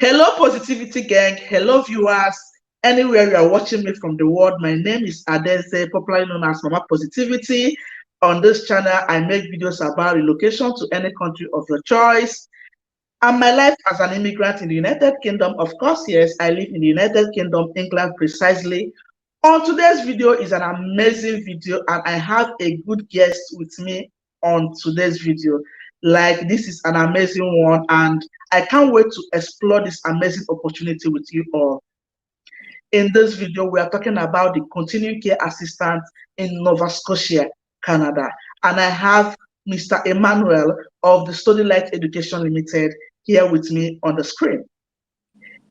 Hello, Positivity Gang. Hello, viewers. Anywhere you are watching me from the world, my name is Adeze, popularly known as Mama Positivity. On this channel, I make videos about relocation to any country of your choice and my life as an immigrant in the United Kingdom. Of course, yes, I live in the United Kingdom, England precisely. On today's video is an amazing video, and I have a good guest with me on today's video. Like, this is an amazing one, and I can't wait to explore this amazing opportunity with you all. In this video, we are talking about the continuing care assistant in Nova Scotia, Canada. And I have Mr. Emmanuel of the Study Light Education Limited here with me on the screen.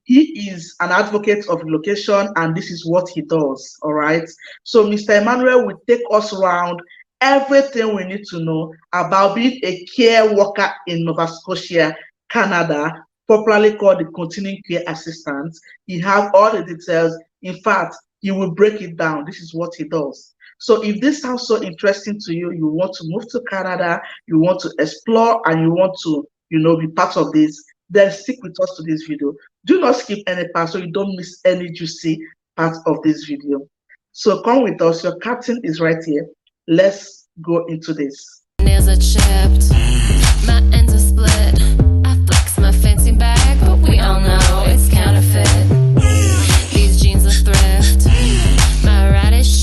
He is an advocate of relocation, and this is what he does. All right. So Mr. Emmanuel will take us around everything we need to know about being a care worker in Nova Scotia, Canada, popularly called the continuing care assistant. He has all the details. In fact, he will break it down. This is what he does. So if this sounds so interesting to you, you want to move to Canada, you want to explore, and you want to, be part of this, then stick with us to this video. Do not skip any part so you don't miss any juicy part of this video. So come with us. Your captain is right here. Let's go into this. Nails are chipped, my ends are split. I flex my fancy bag, but we all know it's counterfeit. These jeans are thrift, my radish.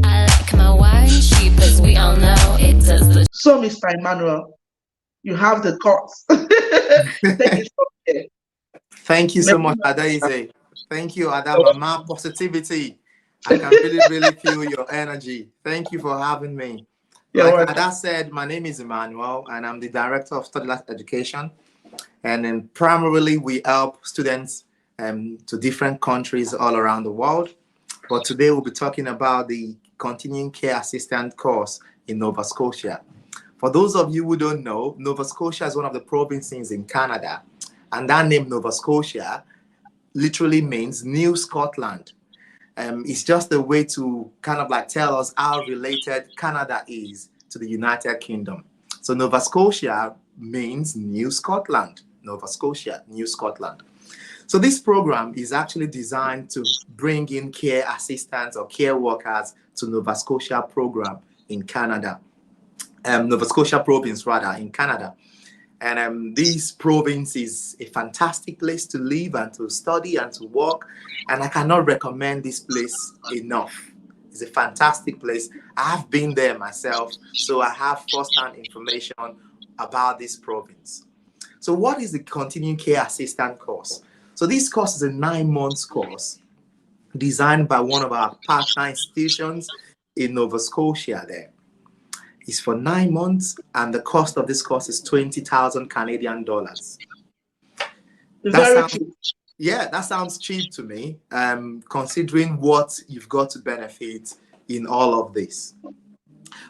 I like my wine cheap, as we all know it does the. So, Mr. Emmanuel, you have the course. Thank you so much, Adaize. Thank you, Adama. Positivity. I can really feel your energy. Thank you for having me. Like Ada said, my name is Emmanuel, and I'm the Director of Study Light Education. And then primarily, we help students to different countries all around the world. But today, we'll be talking about the Continuing Care Assistant course in Nova Scotia. For those of you who don't know, Nova Scotia is one of the provinces in Canada. And that name, Nova Scotia, literally means New Scotland. It's just a way to kind of like tell us how related Canada is to the United Kingdom. So Nova Scotia means New Scotland. Nova Scotia, New Scotland. So this program is actually designed to bring in care assistants or care workers to Nova Scotia program in Canada. Nova Scotia province, rather, in Canada. And this province is a fantastic place to live and to study and to work. And I cannot recommend this place enough. It's a fantastic place. I've been there myself, so I have first-hand information about this province. So what is the Continuing Care Assistant course? So this course is a 9-month course designed by one of our partner institutions in Nova Scotia there. It's for 9 months, and the cost of this course is 20,000 Canadian dollars. That sounds cheap to me, considering what you've got to benefit in all of this.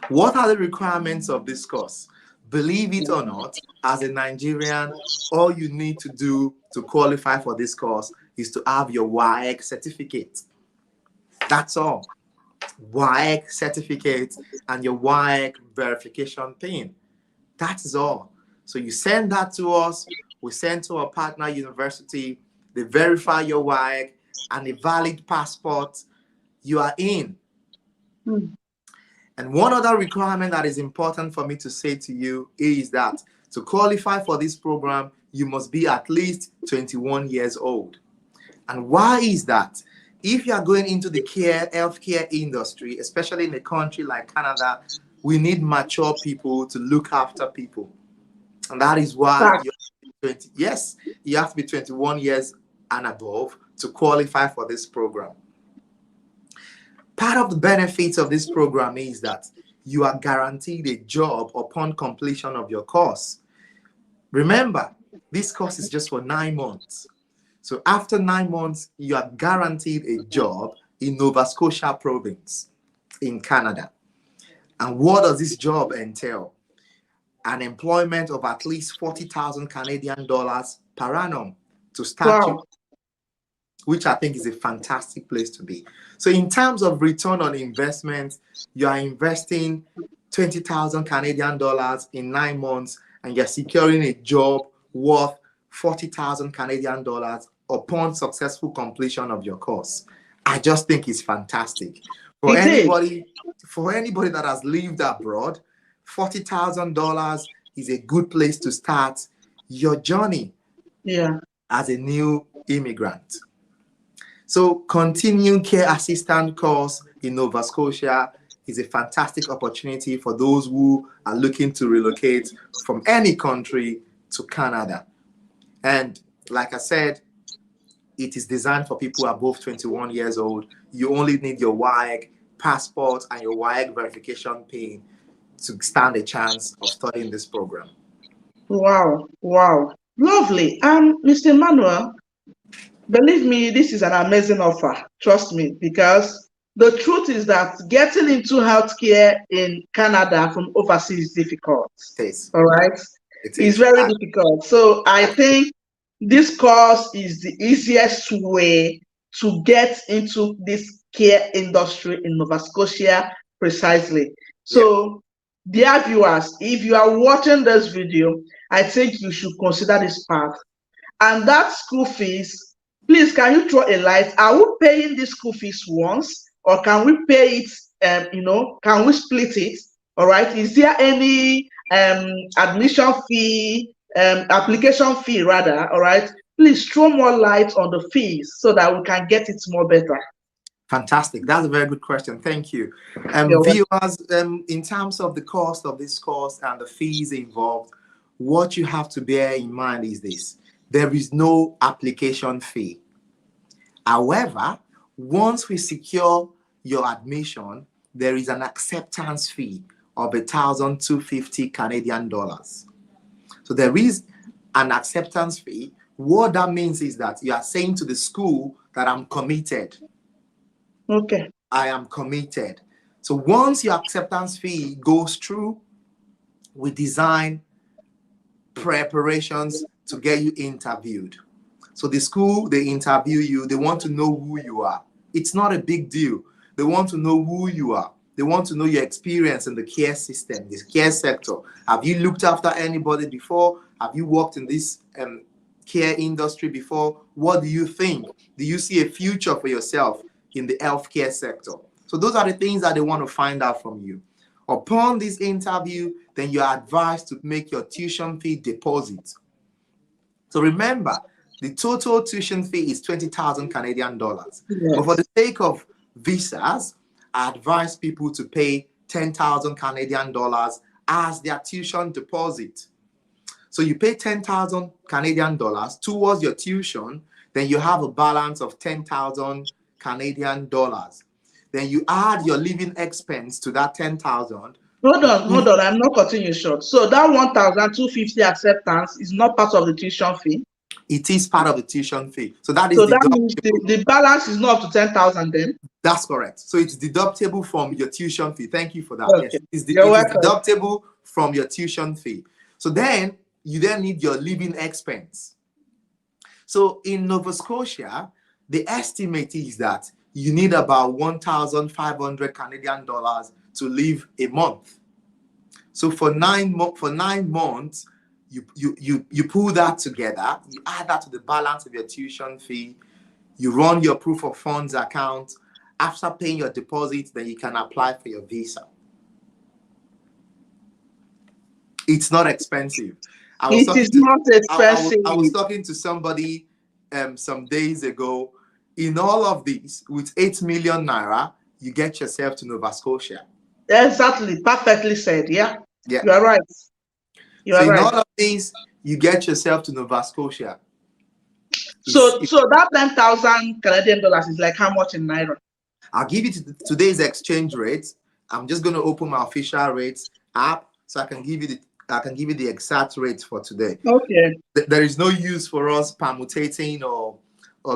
What are the requirements of this course? Believe it or not, as a Nigerian, all you need to do to qualify for this course is to have your WAEC certificate. That's all. WAEC certificate and your WAEC verification pin. That is all. So you send that to us, we send to our partner university, they verify your WAEC and a valid passport, you are in. And one other requirement that is important for me to say to you is that to qualify for this program, you must be at least 21 years old. And why is that? If you are going into the healthcare industry, especially in a country like Canada, we need mature people to look after people. And that is why you have to be 21 years and above to qualify for this program. Part of the benefits of this program is that you are guaranteed a job upon completion of your course. Remember, this course is just for 9 months. So after 9 months, you are guaranteed a job in Nova Scotia province in Canada. And what does this job entail? An employment of at least 40,000 Canadian dollars per annum to start you, which I think is a fantastic place to be. So in terms of return on investment, you are investing 20,000 Canadian dollars in 9 months, and you're securing a job worth 40,000 Canadian dollars upon successful completion of your course. I just think it's fantastic. For anybody that has lived abroad, $40,000 is a good place to start your journey as a new immigrant. So continuing care assistant course in Nova Scotia is a fantastic opportunity for those who are looking to relocate from any country to Canada. And like I said, it is designed for people above 21 years old. You only need your WAEC passport and your WAEC verification pin to stand a chance of studying this program. Wow, wow. Lovely. Mr. Emmanuel, believe me, this is an amazing offer. Trust me, because the truth is that getting into healthcare in Canada from overseas is difficult. It is. All right? It's very difficult. So I think this course is the easiest way to get into this care industry in Nova Scotia precisely. So, dear viewers, if you are watching this video, I think you should consider this path. And that school fees, please, can you throw a light? Are we paying the school fees once, or can we pay it, can we split it? All right. Is there any admission fee, application fee rather? All right. Please throw more light on the fees so that we can get it more better. Fantastic. That's a very good question. Thank you. Viewers, in terms of the cost of this course and the fees involved, what you have to bear in mind is this. There is no application fee. However, once we secure your admission, there is an acceptance fee of 1,250 Canadian dollars. So there is an acceptance fee. What that means is that you are saying to the school that I'm committed. Okay. I am committed. So once your acceptance fee goes through, we design preparations to get you interviewed. So the school, they interview you. They want to know who you are. It's not a big deal. They want to know who you are. They want to know your experience in the care system, the care sector. Have you looked after anybody before? Have you worked in this care industry before? What do you think? Do you see a future for yourself in the healthcare sector? So those are the things that they want to find out from you. Upon this interview, then you are advised to make your tuition fee deposit. So remember, the total tuition fee is 20,000 Canadian dollars. Yes. But for the sake of visas, I advise people to pay 10,000 Canadian dollars as their tuition deposit. So you pay 10,000 Canadian dollars towards your tuition, then you have a balance of 10,000 Canadian dollars. Then you add your living expense to that 10,000. Hold on, I'm not cutting you short. So that 1,250 acceptance is not part of the tuition fee? It is part of the tuition fee. So that is so that means the balance is not up to 10,000 then? That's correct. So it's deductible from your tuition fee. Thank you for that. Okay. Yes, it is deductible from your tuition fee. So then you then need your living expense. So in Nova Scotia, the estimate is that you need about 1,500 Canadian dollars to live a month. So for 9 months, you pull that together, you add that to the balance of your tuition fee, you run your proof of funds account. After paying your deposit, then you can apply for your visa. It's not expensive. It is not expensive. I was talking to somebody some days ago. In all of this, with 8 million naira, you get yourself to Nova Scotia. Exactly. Perfectly said. Yeah. Yeah. You are right. You are right. In all of these, you get yourself to Nova Scotia. So that 10,000 Canadian dollars is like how much in naira? I'll give you today's exchange rate. I'm just going to open my official rates app so I can give you the exact rates for today. Okay. There is no use for us permutating or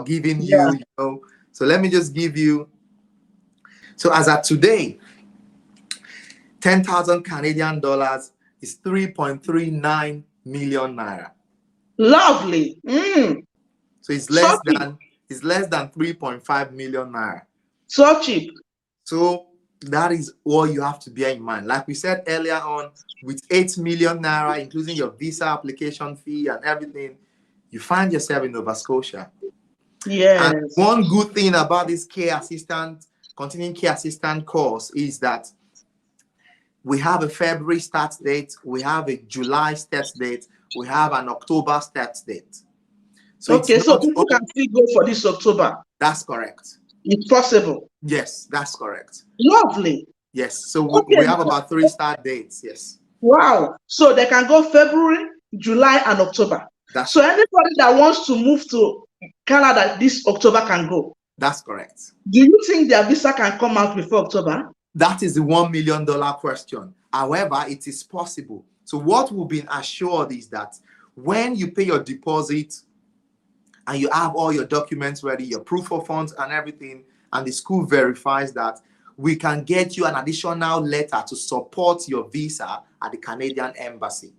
giving you, So let me just give you. So as at today, 10,000 Canadian dollars is 3.39 million naira. Lovely. So it's less than 3.5 million naira. So cheap. So that is what you have to bear in mind. Like we said earlier on, with 8 million naira, including your visa application fee and everything, you find yourself in Nova Scotia. Yes. And one good thing about this continuing care assistant course is that we have a February start date, we have a July start date, we have an October start date. So okay, so people can still go for this October. That's correct. It's possible. Yes, that's correct. Lovely. Yes, so we have about 3 start dates. Yes. Wow. So they can go February, July, and October. So anybody that wants to move to Canada this October can go. That's correct. Do you think their visa can come out before October? That is the $1 million question. However, it is possible. So what we've been assured is that when you pay your deposit and you have all your documents ready, your proof of funds and everything, and the school verifies that, we can get you an additional letter to support your visa at the Canadian Embassy.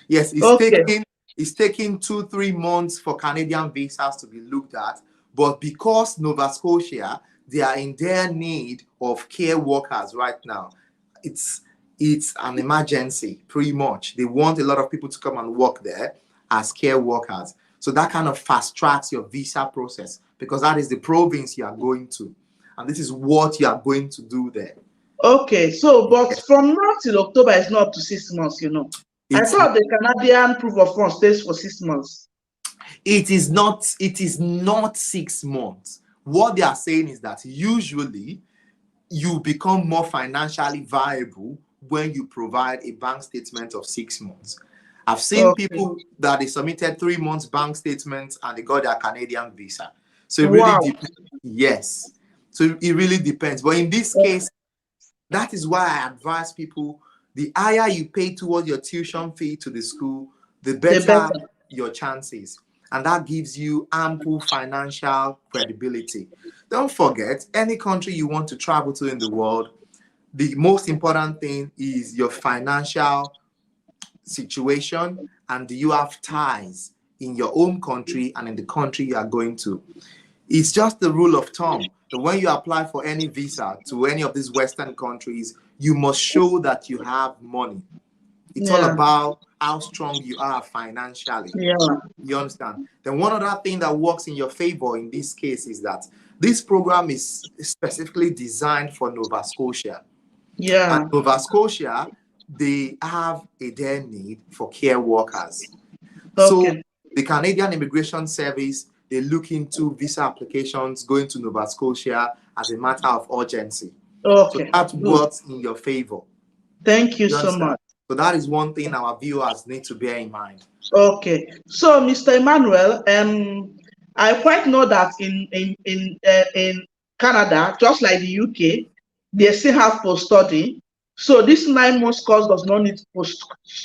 Yes, it's taking 2-3 months for Canadian visas to be looked at, but because Nova Scotia, they are in their need of care workers right now. It's an emergency, pretty much. They want a lot of people to come and work there as care workers. So that kind of fast tracks your visa process, because that is the province you are going to. And this is what you are going to do there. Okay, so, but from now till October is not up to 6 months, I thought the Canadian proof of funds stays for 6 months. It is not 6 months. What they are saying is that usually you become more financially viable when you provide a bank statement of 6 months. I've seen people that they submitted 3 months bank statements and they got their Canadian visa. So it really depends. Yes. So it really depends. But in this case, that is why I advise people, the higher you pay towards your tuition fee to the school, the better your chances. And that gives you ample financial credibility. Don't forget, any country you want to travel to in the world, the most important thing is your financial situation, and do you have ties in your own country and in the country you are going to. It's just the rule of thumb that when you apply for any visa to any of these Western countries, you must show that you have money. It's all about how strong you are financially. You understand? Then one other thing that works in your favor in this case is that this program is specifically designed for Nova Scotia. And Nova Scotia, they have their need for care workers. So the Canadian Immigration Service, they look into visa applications going to Nova Scotia as a matter of urgency. So that works in your favor. Thank you so much. So that is one thing our viewers need to bear in mind. Okay. So, Mr. Emmanuel, I quite know that in Canada, just like the UK, they still have post-study. So this 9 months course does not need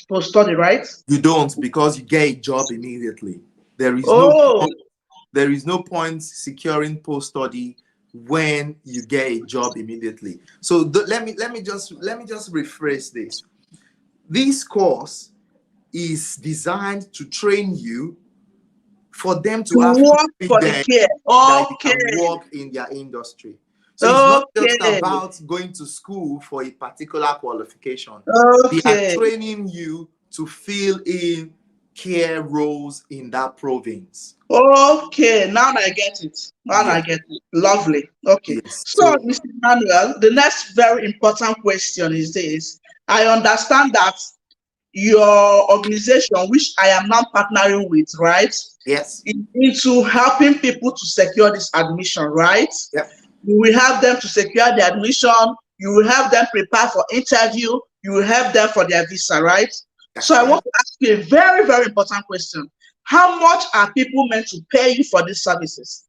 post-study, right? You don't, because you get a job immediately. There is no point securing post-study when you get a job immediately. So let me just rephrase this. This course is designed to train you for them to have work for the care. That you can work in their industry. So it's not just about going to school for a particular qualification. They are training you to fill in care roles in that province. Okay, now I get it. I get it. Lovely. Okay. Yes. So, Mr. Emmanuel, the next very important question is this. I understand that your organization, which I am now partnering with, right? Yes. Is into helping people to secure this admission, right? Yep. You will help them to secure the admission. You will help them prepare for interview. You will help them for their visa, right? So I want to ask you a very, very important question. How much are people meant to pay you for these services?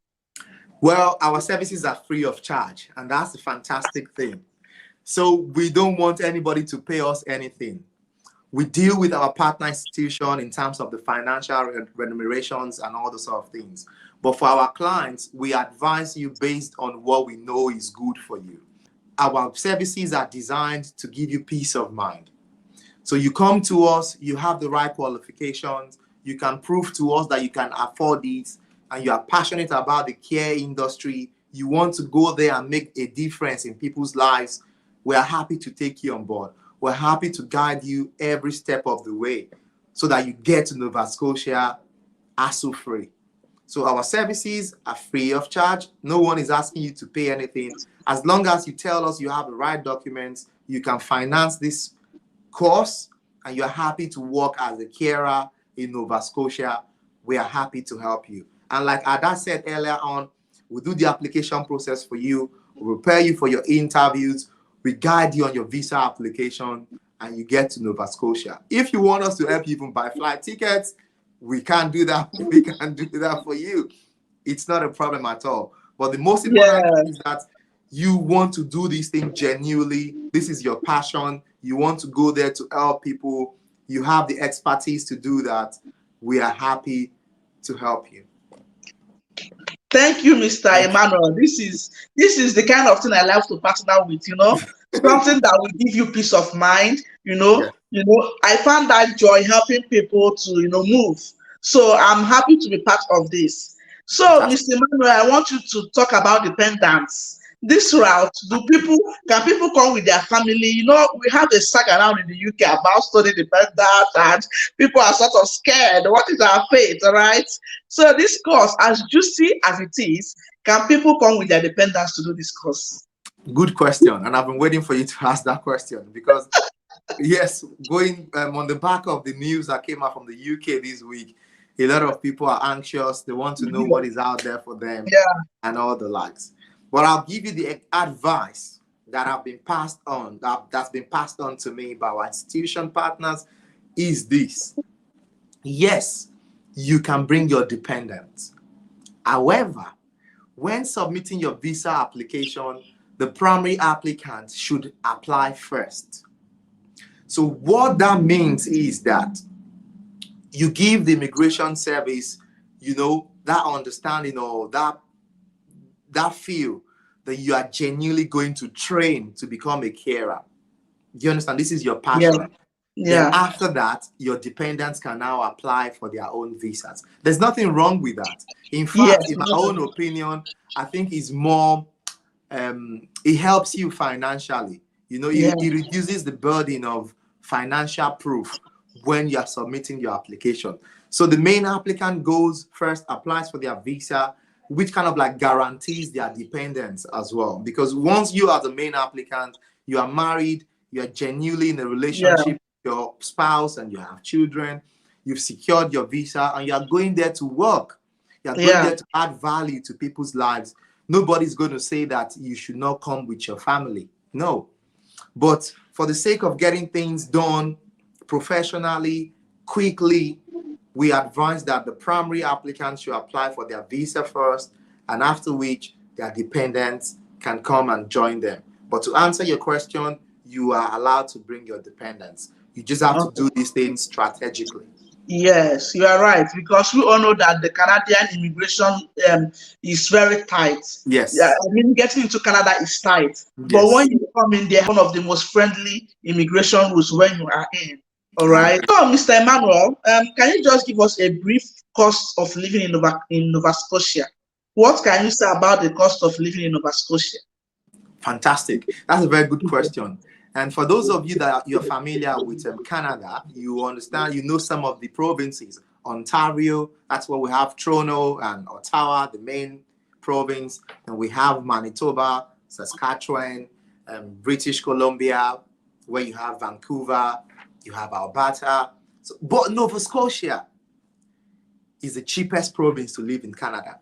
Well, our services are free of charge, and that's a fantastic thing. So we don't want anybody to pay us anything. We deal with our partner institution in terms of the financial remunerations and all those sort of things. But for our clients, we advise you based on what we know is good for you. Our services are designed to give you peace of mind. So you come to us, you have the right qualifications, you can prove to us that you can afford it, and you are passionate about the care industry, you want to go there and make a difference in people's lives, we are happy to take you on board. We're happy to guide you every step of the way so that you get to Nova Scotia hassle-free. So our services are free of charge. No one is asking you to pay anything. As long as you tell us you have the right documents, you can finance this course, and you're happy to work as a carer in Nova Scotia. We are happy to help you. And like Ada said earlier on, we'll do the application process for you. We'll prepare you for your interviews. We guide you on your visa application, and you get to Nova Scotia. If you want us to help you even buy flight tickets, we can't do that. We can do that for you. It's not a problem at all. But the most important thing is that you want to do this thing genuinely. This is your passion. You want to go there to help people. You have the expertise to do that. We are happy to help you. Thank you, Mr. Emmanuel. This is the kind of thing I love to partner with, something that will give you peace of mind, I found that joy helping people to, move. So I'm happy to be part of this. So, Mr. Emmanuel, I want you to talk about dependents. This route, can people come with their family? We have a saga around in the UK about study dependents, and people are sort of scared. What is our fate, all right? So this course, as juicy as it is, can people come with their dependents to do this course? Good question, and I've been waiting for you to ask that question because, yes, going on the back of the news that came out from the UK this week, a lot of people are anxious. They want to know what is out there for them and all the likes. But I'll give you the advice that have been passed on, that's been passed on to me by our institution partners is this. Yes, you can bring your dependents. However, when submitting your visa application, the primary applicant should apply first. So what that means is that you give the immigration service, that understanding or that feel that you are genuinely going to train to become a carer. Do you understand? This is your passion. Then after that, your dependents can now apply for their own visas. There's nothing wrong with that. In fact, in my own opinion, I think it's more, it helps you financially. It reduces the burden of financial proof when you are submitting your application. So the main applicant goes first, applies for their visa, which kind of like guarantees their dependence as well. Because once you are the main applicant, you are married, you are genuinely in a relationship with your spouse and you have children, you've secured your visa and you are going there to work. You are going there to add value to people's lives. Nobody's going to say that you should not come with your family. No. But for the sake of getting things done professionally, quickly, we advise that the primary applicants should apply for their visa first, and after which their dependents can come and join them. But to answer your question, you are allowed to bring your dependents. You just have to do these things strategically. Yes, you are right, because we all know that the Canadian immigration is very tight. Yes. Getting into Canada is tight. But when you come in there, one of the most friendly immigration rules when you are in. All right. So, Mr. Emmanuel, can you just give us a brief cost of living in Nova Scotia? What can you say about the cost of living in Nova Scotia? Fantastic. That's a very good question. And for those of you that you're familiar with Canada, you understand, some of the provinces. Ontario, that's where we have Toronto and Ottawa, the main province. And we have Manitoba, Saskatchewan, British Columbia, where you have Vancouver, you have Alberta. But Nova Scotia is the cheapest province to live in Canada.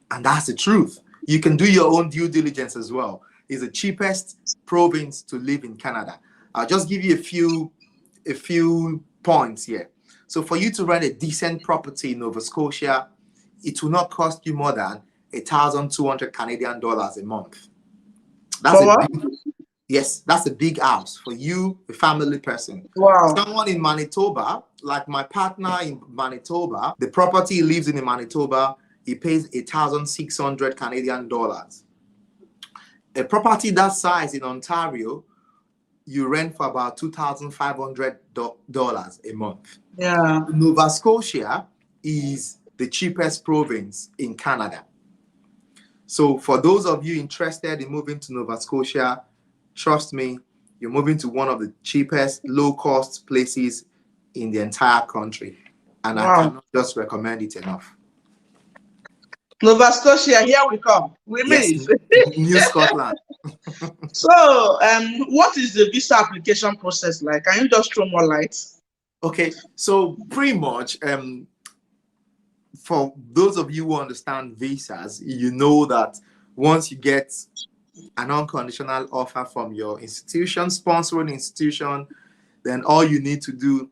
And that's the truth. You can do your own due diligence as well. It's the cheapest province to live in Canada. I'll just give you a few points here. So for you to rent a decent property in Nova Scotia, it will not cost you more than 1,200 Canadian dollars a month. That's a big house for you, a family person. Wow. Someone in Manitoba, like my partner in Manitoba, the property he lives in Manitoba, he pays 1,600 Canadian dollars. A property that size in Ontario, you rent for about $2,500 a month. Yeah. Nova Scotia is the cheapest province in Canada. So for those of you interested in moving to Nova Scotia, trust me, you're moving to one of the cheapest, low-cost places in the entire country. and I Wow. cannot just recommend it enough. Nova Scotia, here we come. We Yes, meet. New Scotland. So, what is the visa application process like? Can you just throw more light? Okay, so pretty much, for those of you who understand visas, you know that once you get an unconditional offer from your institution, sponsoring institution, then all you need to do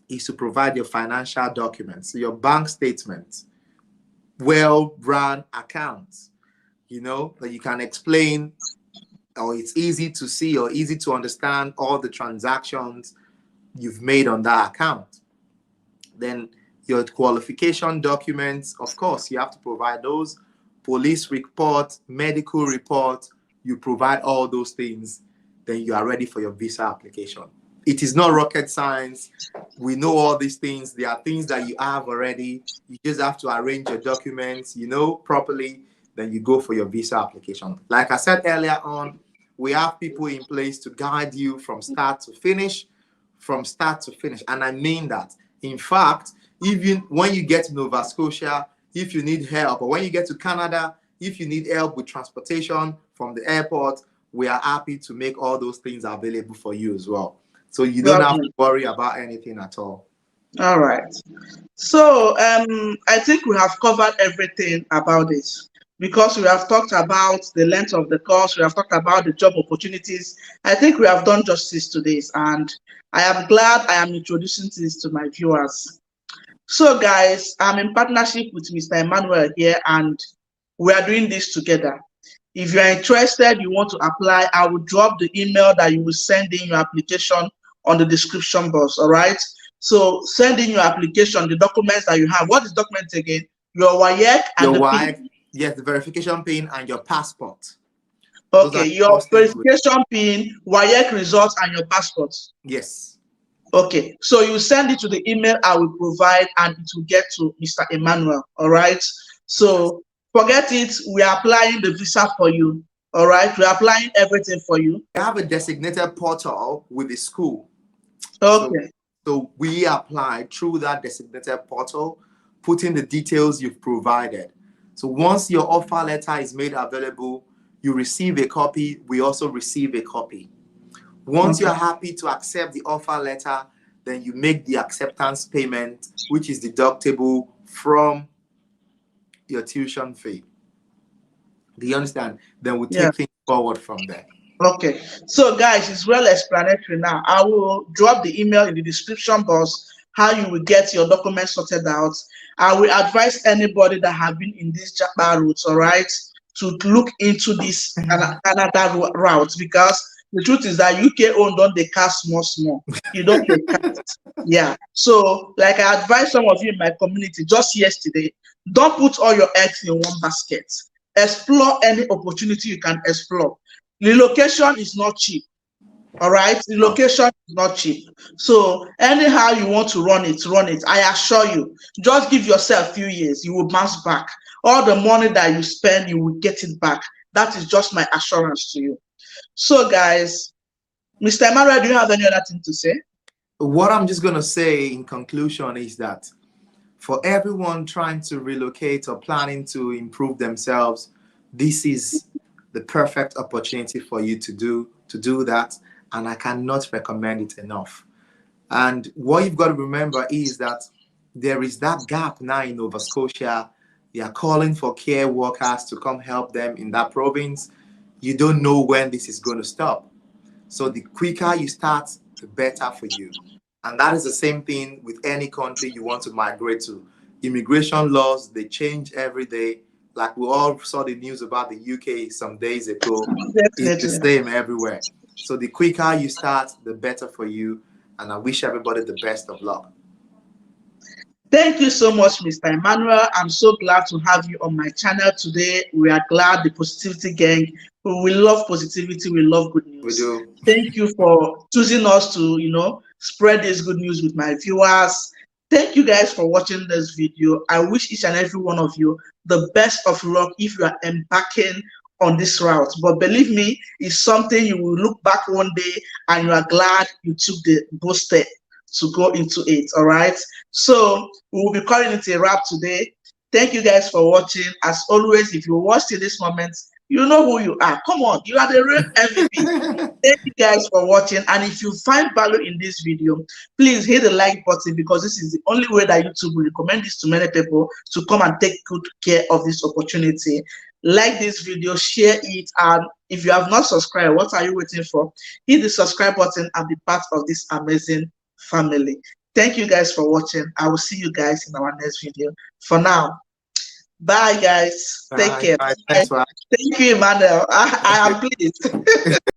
is to provide your financial documents, your bank statements, well-run accounts, that you can explain, or it's easy to see or easy to understand all the transactions you've made on that account. Then your qualification documents, of course, you have to provide those. Police report, medical report, you provide all those things, then you are ready for your visa application. It is not rocket science. We know all these things. There are things that you have already. You just have to arrange your documents, properly. Then you go for your visa application. Like I said earlier on, we have people in place to guide you from start to finish, And I mean that. In fact, even when you get to Nova Scotia, if you need help, or when you get to Canada, if you need help with transportation from the airport, we are happy to make all those things available for you as well. So you don't have to worry about anything at all. All right. So I think we have covered everything about this, because we have talked about the length of the course, we have talked about the job opportunities. I think we have done justice to this, and I am glad I am introducing this to my viewers. So guys, I'm in partnership with Mr. Emmanuel here, and we are doing this together. If you are interested, you want to apply, I will drop the email that you will send in your application on the description box, all right? So send in your application, the documents that you have. What is documents again? Your WAEC and the PIN. Yes, the verification PIN and your passport. Okay, your verification PIN, WAEC results, and your passport. Yes. Okay, so you send it to the email I will provide, and it will get to Mr. Emmanuel, all right? So forget it, we are applying the visa for you, all right? We are applying everything for you. We have a designated portal with the school. Okay. So we apply through that designated portal, putting the details you've provided. So once your offer letter is made available, you receive a copy. We also receive a copy. Once you're happy to accept the offer letter, then you make the acceptance payment, which is deductible from your tuition fee. Do you understand? Then we take things forward from there. Okay, so guys, it's well explanatory now. I will drop the email in the description box, how you will get your documents sorted out. I will advise anybody that have been in this Japa route, all right, to look into this Canada route, because the truth is that UK own don't they cast small. You don't they cast. Yeah. So like I advise some of you in my community just yesterday, don't put all your eggs in one basket. Explore any opportunity you can explore. Relocation is not cheap. All right, relocation is not cheap. So anyhow you want to run it. I assure you, just give yourself a few years, you will bounce back. All the money that you spend, you will get it back. That is just my assurance to you. So guys, Mr. Emmanuel, do you have any other thing to say? What I'm just going to say in conclusion is that for everyone trying to relocate or planning to improve themselves, this is the perfect opportunity for you to do that, and I cannot recommend it enough. And what you've got to remember is that there is that gap now in Nova Scotia. They are calling for care workers to come help them in that province. You don't know when this is going to stop. So the quicker you start, the better for you. And that is the same thing with any country you want to migrate to. Immigration laws, they change every day. Like we all saw the news about the UK some days ago. It's the same everywhere. So the quicker you start, the better for you. And I wish everybody the best of luck. Thank you so much, Mr. Emmanuel. I'm so glad to have you on my channel today. We are glad, the Positivity Gang. We love positivity. We love good news. We do. Thank you for choosing us to, spread this good news with my viewers. Thank you guys for watching this video. I wish each and every one of you the best of luck if you are embarking on this route. But believe me, it's something you will look back one day and you are glad you took the bold step. to go into it. All right. So we will be calling it a wrap today. Thank you guys for watching. As always, if you watched till this moment, you know who you are. Come on, you are the real MVP. Thank you guys for watching. And if you find value in this video, please hit the like button, because this is the only way that YouTube will recommend this to many people to come and take good care of this opportunity. Like this video, share it, and if you have not subscribed, what are you waiting for? Hit the subscribe button and be part of this amazing family. Thank you guys for watching. I will see you guys in our next video. For now, bye guys. Take care. Bye. Thanks for Thank you, Emmanuel. I am pleased.